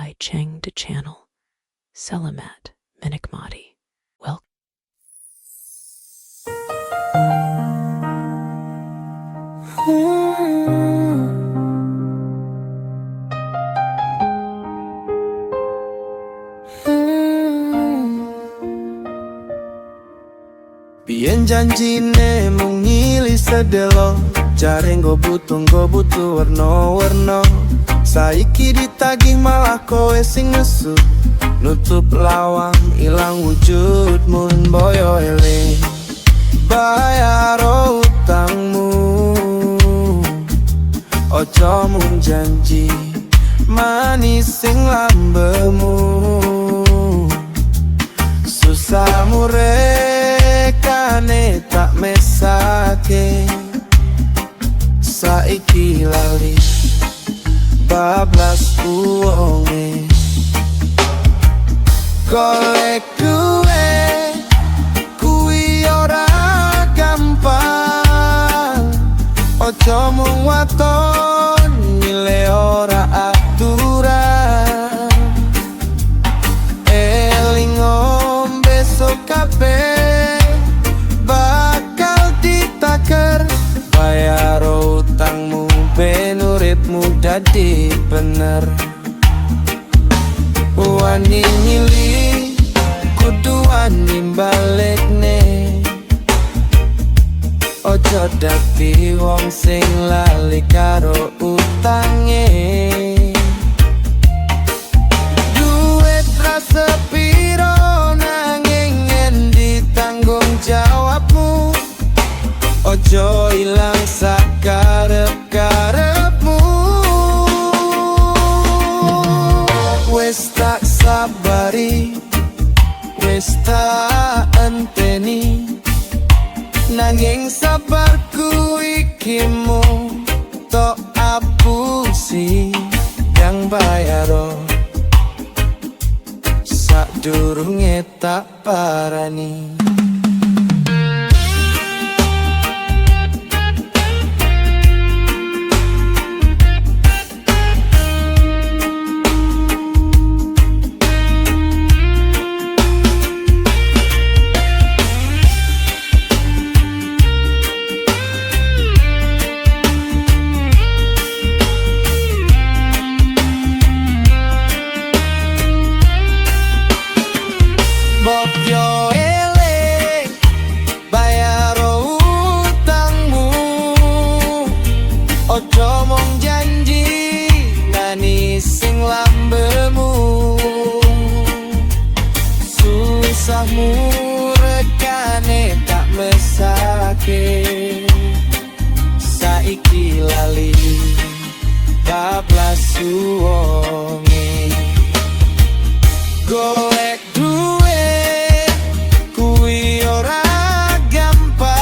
by Cheng De Channel. Selamat menikmati. Welcome. Biyen janjine mung ngili sedelo, jare nggo butuh werna-werna. Saiki ditagih malah kowe sing nesu, nutup lawang ilang wujud mun boyo eling. Bayar utangmu, ojo mung janji manis sing lambemu. Susahmu rekane tak mesake, saiki lali bablas uonge. Golek duwe kuwi ora gampang, ojo mung waton nyile ora aturan. Eling ngombe sok kabeh bakal ditaker, bayar utangmu ben uripmu dadi bener. Wani nyili kudu wani balekne, ojo dadi wong sing lali karo utange. Duit ra sepiro nanging endi tanggung jawabmu, ojo ilang sakarep-karepmu. Wes tak sabari, wes tak enteni, nanging sabarku iki mung tok apusi yang bayaro, sadurunge tak parani. Bokyo elek bayar utangmu, ojo mong janji manis sing lambemu. Susahmu rekane tak mesake, saiki lali bablas uonge. Golek duwe kuwi ora gampang,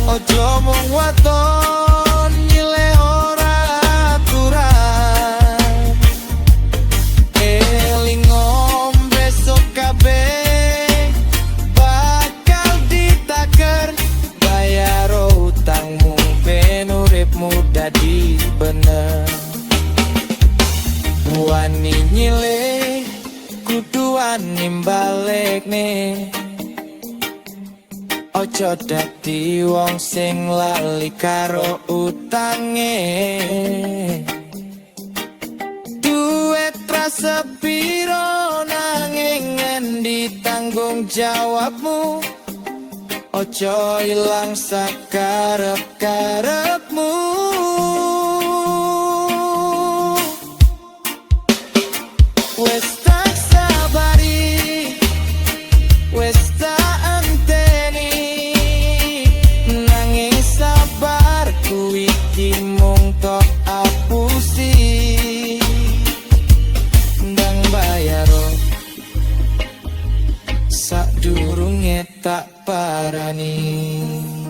ojo mung waton nyile ora aturan. Eling ngombe sok kabeh bakal ditaker, bayar utangmu ben uripmu dadi bener. Wani nyile kudu wani balekne, ojo dadi wong sing lali karo utange. Duit ra sepiro nanging endi tanggung jawabmu, ojo ilang sakarep-karepmu. Wes tak sabari, wes tak enteni, nanging sabarku iki mung tok apusi ndang bayaro, sadurunge tak parani.